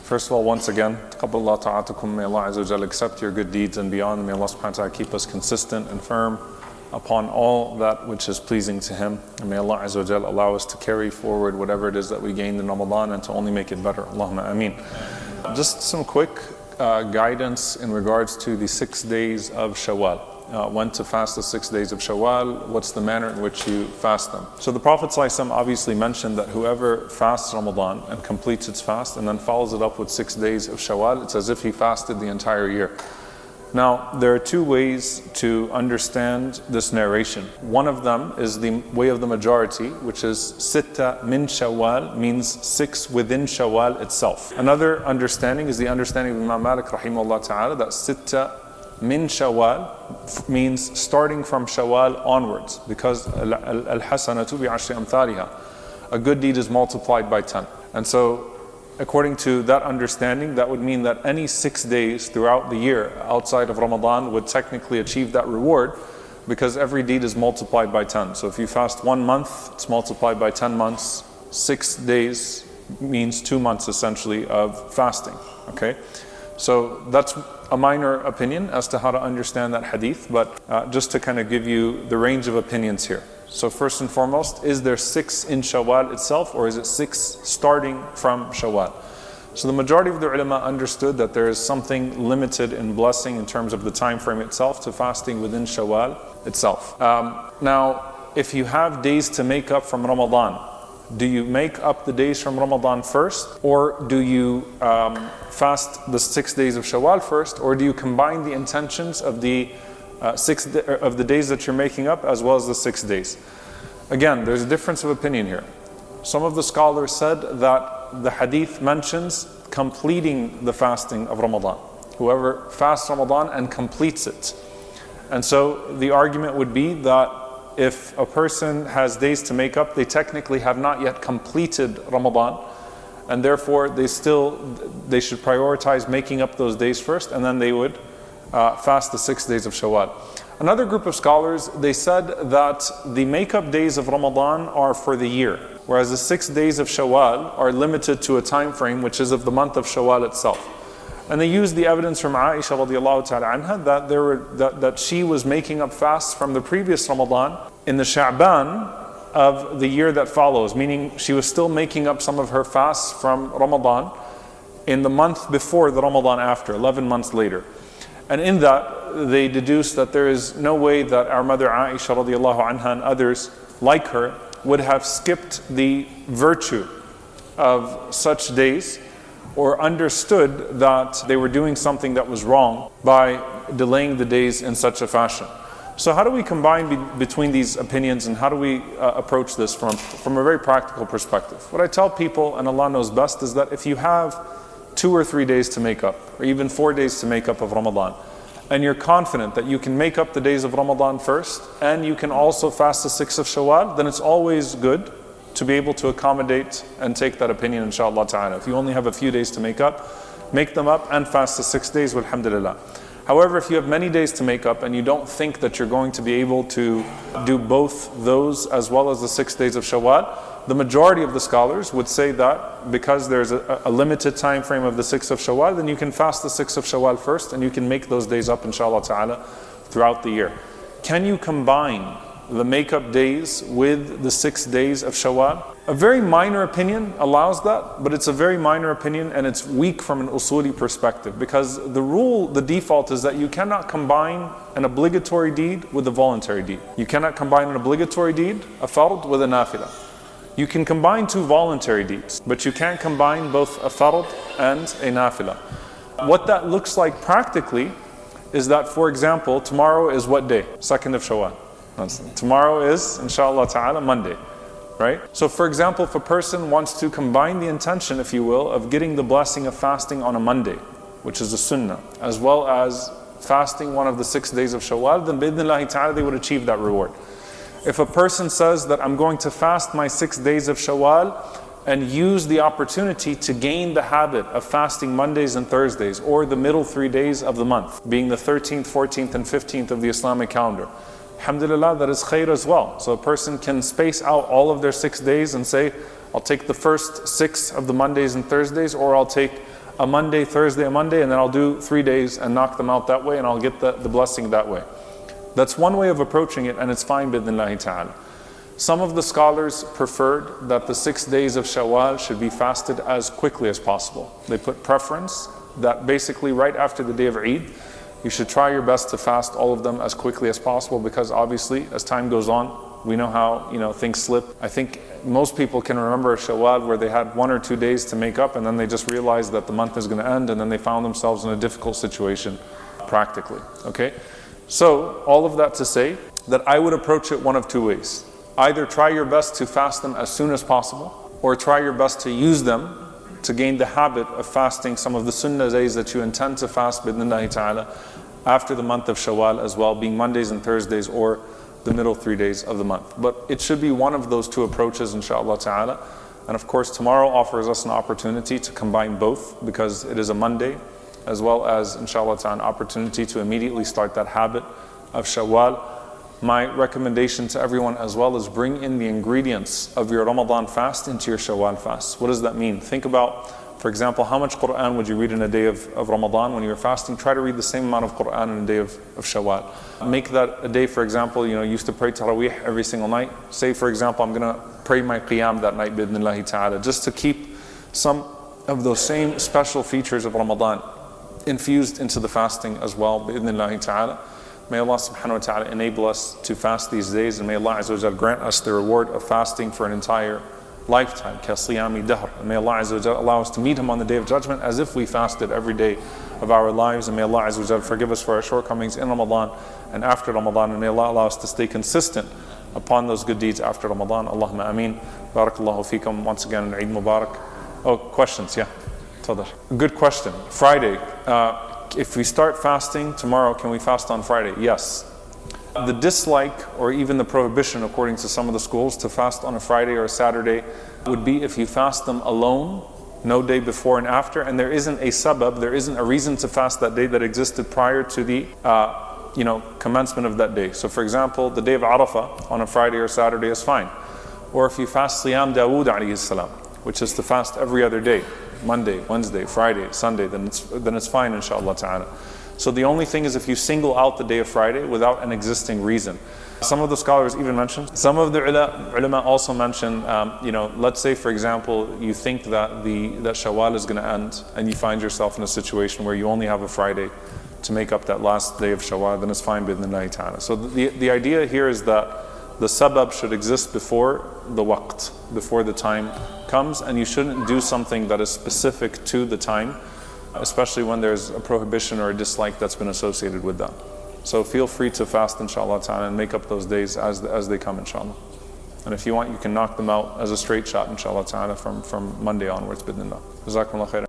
First of all, once again, taqabbalallahu ta'atukum, may Allah Azza wa Jalla accept your good deeds and beyond. May Allah subhanahu wa ta'ala keep us consistent and firm upon all that which is pleasing to Him. And may Allah Azza wa Jalla allow us to carry forward whatever it is that we gained in Ramadan and to only make it better. Allahumma ameen. Just some quick guidance in regards to the 6 days of Shawwal. When to fast the 6 days of Shawwal, what's the manner in which you fast them. So the Prophet ﷺ obviously mentioned that whoever fasts Ramadan and completes its fast and then follows it up with 6 days of Shawwal, it's as if he fasted the entire year. Now, there are two ways to understand this narration. One of them is the way of the majority, which is sitta min Shawwal, means 6 within Shawwal itself. Another understanding is the understanding of Imam Malik rahimahullah ta'ala, that sitta min Shawwal means starting from Shawwal onwards, because al-hasanatu bi'ashri amthaliha, a good deed is multiplied by 10. And so, according to that understanding, that would mean that any 6 days throughout the year outside of Ramadan would technically achieve that reward, because every deed is multiplied by 10. So if you fast 1 month, it's multiplied by 10 months. 6 days means 2 months essentially of fasting. Okay, so that's a minor opinion as to how to understand that hadith, but just to kind of give you the range of opinions here. So first and foremost, is there 6 in Shawwal itself, or is it 6 starting from Shawwal? So the majority of the ulama understood that there is something limited in blessing in terms of the time frame itself to fasting within Shawwal itself. Now, if you have days to make up from Ramadan, do you make up the days from Ramadan first, or do you fast the 6 days of Shawwal first, or do you combine the intentions of the of the days that you're making up as well as the 6 days? Again, there's a difference of opinion here. Some of the scholars said that the hadith mentions completing the fasting of Ramadan. Whoever fasts Ramadan and completes it. And so the argument would be that if a person has days to make up, they technically have not yet completed Ramadan, and therefore they should prioritize making up those days first, and then they would fast the 6 days of Shawwal. Another group of scholars, they said that the make-up days of Ramadan are for the year, whereas the 6 days of Shawwal are limited to a time frame which is of the month of Shawwal itself. And they used the evidence from Aisha radiallahu ta'ala anha that she was making up fasts from the previous Ramadan in the Sha'ban of the year that follows, meaning she was still making up some of her fasts from Ramadan in the month before the Ramadan after, 11 months later. And in that, they deduced that there is no way that our mother Aisha radiallahu anha and others like her would have skipped the virtue of such days, or understood that they were doing something that was wrong by delaying the days in such a fashion. So how do we combine between these opinions, and how do we approach this from a very practical perspective? What I tell people, and Allah knows best, is that if you have 2 or 3 days to make up, or even 4 days to make up of Ramadan, and you're confident that you can make up the days of Ramadan first, and you can also fast the 6 of Shawwal, then it's always good to be able to accommodate and take that opinion, inshallah ta'ala. If you only have a few days to make up, make them up and fast the 6 days, walhamdulillah. However, if you have many days to make up and you don't think that you're going to be able to do both those as well as the 6 days of Shawwal, the majority of the scholars would say that because there's a limited time frame of the 6 of Shawwal, then you can fast the 6 of Shawwal first, and you can make those days up, inshallah ta'ala, throughout the year. Can you combine the make-up days with the 6 days of Shawwal? A very minor opinion allows that, but it's a very minor opinion, and it's weak from an usuli perspective, because the default is that you cannot combine an obligatory deed with a voluntary deed. You cannot combine an obligatory deed, a fard, with a nafilah. You can combine 2 voluntary deeds, but you can't combine both a fard and a nafilah. What that looks like practically is that, for example, tomorrow is what day? 2nd of Shawwal. Tomorrow is, inshallah ta'ala, Monday, right? So for example, if a person wants to combine the intention, if you will, of getting the blessing of fasting on a Monday, which is a sunnah, as well as fasting one of the 6 days of Shawwal, then bi'idhnillahi ta'ala they would achieve that reward. If a person says that I'm going to fast my 6 days of Shawwal and use the opportunity to gain the habit of fasting Mondays and Thursdays, or the middle 3 days of the month, being the 13th, 14th, and 15th of the Islamic calendar, alhamdulillah, that is khair as well. So a person can space out all of their 6 days and say, I'll take the first 6 of the Mondays and Thursdays, or I'll take a Monday, Thursday, a Monday, and then I'll do 3 days and knock them out that way, and I'll get the blessing that way. That's one way of approaching it, and it's fine, bi'idhnillahi ta'ala. Some of the scholars preferred that the 6 days of Shawwal should be fasted as quickly as possible. They put preference that basically right after the day of Eid, you should try your best to fast all of them as quickly as possible, because obviously as time goes on, we know how things slip. I think most people can remember a Shawwal where they had 1 or 2 days to make up, and then they just realized that the month is going to end, and then they found themselves in a difficult situation practically. Okay? So all of that to say that I would approach it one of 2 ways. Either try your best to fast them as soon as possible, or try your best to use them to gain the habit of fasting some of the Sunnah days that you intend to fast bi'idhnillahi ta'ala after the month of Shawwal as well, being Mondays and Thursdays or the middle 3 days of the month. But it should be one of those 2 approaches, inshallah ta'ala. And of course, tomorrow offers us an opportunity to combine both, because it is a Monday, as well as, inshallah ta'ala, an opportunity to immediately start that habit of Shawwal. My recommendation to everyone as well is bring in the ingredients of your Ramadan fast into your Shawwal fast. What does that mean? Think about, for example, how much Quran would you read in a day of Ramadan when you're fasting? Try to read the same amount of Quran in a day of Shawwal. Make that a day, for example, you used to pray Taraweeh every single night. Say, for example, I'm going to pray my Qiyam that night, bi'idhnillahi ta'ala, just to keep some of those same special features of Ramadan infused into the fasting as well, bi'idhnillahi ta'ala. May Allah subhanahu wa ta'ala enable us to fast these days, and may Allah azza wa jal grant us the reward of fasting for an entire lifetime. Kasiyami dahr. And may Allah azza wa jal allow us to meet Him on the Day of Judgment as if we fasted every day of our lives. And may Allah azza wa jal forgive us for our shortcomings in Ramadan and after Ramadan. And may Allah allow us to stay consistent upon those good deeds after Ramadan. Allahumma ameen. Barakallahu feekum. Once again, Eid Mubarak. Oh, questions? Yeah. Good question. Friday. If we start fasting tomorrow, can we fast on Friday? Yes. The dislike or even the prohibition, according to some of the schools, to fast on a Friday or a Saturday would be if you fast them alone, no day before and after, and there isn't a sabab, there isn't a reason to fast that day that existed prior to the commencement of that day. So for example, the day of Arafah on a Friday or Saturday is fine. Or if you fast Siyam Dawood alayhi salam, which is to fast every other day, Monday, Wednesday, Friday, Sunday, then it's fine, inshallah ta'ala. So the only thing is if you single out the day of Friday without an existing reason. Some of the scholars even mention, some of the ulama also mention, let's say for example, you think that that Shawwal is going to end, and you find yourself in a situation where you only have a Friday to make up that last day of Shawwal, then it's fine bi'idhnillahi ta'ala. So the idea here is that the sabab should exist before the waqt, before the time comes, and you shouldn't do something that is specific to the time, especially when there's a prohibition or a dislike that's been associated with that. So feel free to fast, inshallah ta'ala, and make up those days as they come, inshallah. And if you want, you can knock them out as a straight shot, inshallah ta'ala, from Monday onwards, bidnillah. Jazakumullah khairan.